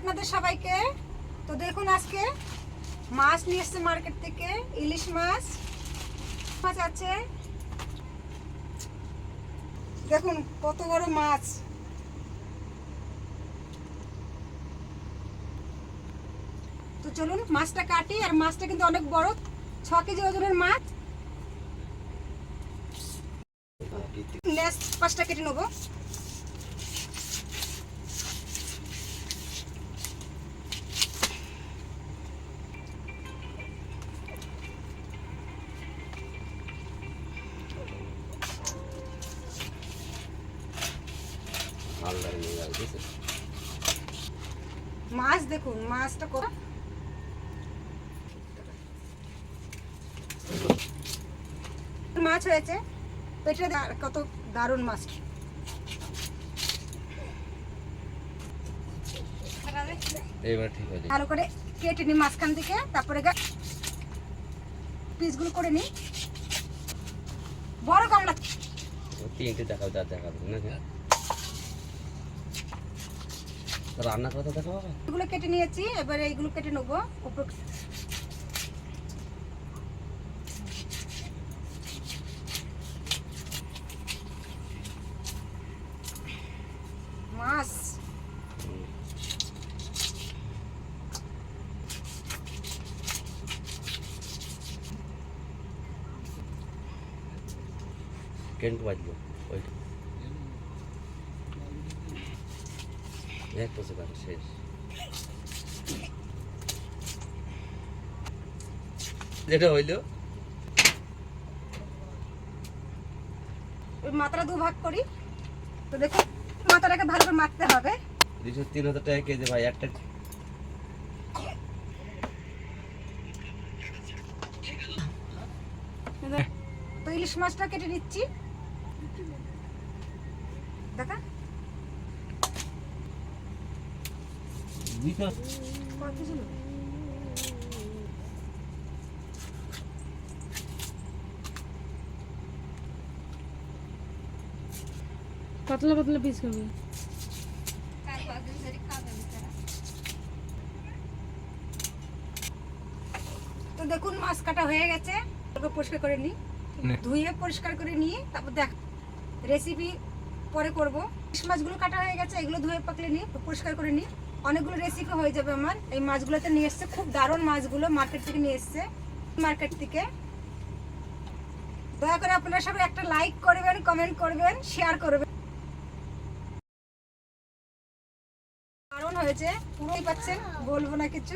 আপনাদের সবাইকে। তো দেখুন আজকে মাছ নিয়ে এসছে মার্কেট থেকে, ইলিশ মাছ আছে। দেখুন কত বড় মাছ। তো চলুন মাছটা কাটি। আর মাছটা কিন্তু অনেক বড়, 6 কেজি ওজনের মাছ। লেজ 5টা কেটে নেবো। মাছ দেখুন, মাছটা কত মাছ হয়েছে, পেটে কত দারুণ মাছ। এবার ঠিক আছে, ভালো করে কেটে নি মাঝখান থেকে, তারপরে পিসগুলো করে নি। বড় গামলা তিনটে দেখাও, যা দেখাবো নাকি রান্না কথা দেখাবো। এগুলো কেটে নিয়েছি, এবারে এইগুলো কেটে নেবো। উপর মাছ কেন্ট বাজলো ওইটা এক বছর কাজ শেষ। যেটা হইলো মাথাটা 2 ভাগ করি। তো দেখো মাথাটাকে ভালো করে মাখতে হবে। 200-3,000 টাকা কেজি ভাই একটা। তো ইলিশ মাছটা কেটে নিচ্ছি। দেখা কত ছিল? পাতলা পাতলা পিস হবে। তো দেখুন মাছ কাটা হয়ে গেছে। ওকে পরিষ্কার করে নিই, ধুয়ে পরিষ্কার করে নিয়ে তারপর দেখ রেসিপি পরে করব। ইলিশ মাছগুলো কাটা হয়ে গেছে, এগুলো ধুয়ে পাকলে নিই, পরিষ্কার করে নিই। অনেকগুলো রেসিপি হয়ে যাবে আমার। এই মাছগুলোতে নিয়ে এসছে, খুব দারুণ মাছগুলো, মার্কেট থেকে নিয়ে এসছে। মার্কেট থেকে দয়া করে আপনারা সবাই একটা লাইক করবেন, কমেন্ট করবেন, শেয়ার করবেন। দারুণ হয়েছে, পুরোই পাচ্ছেন, বলবো না কিছু।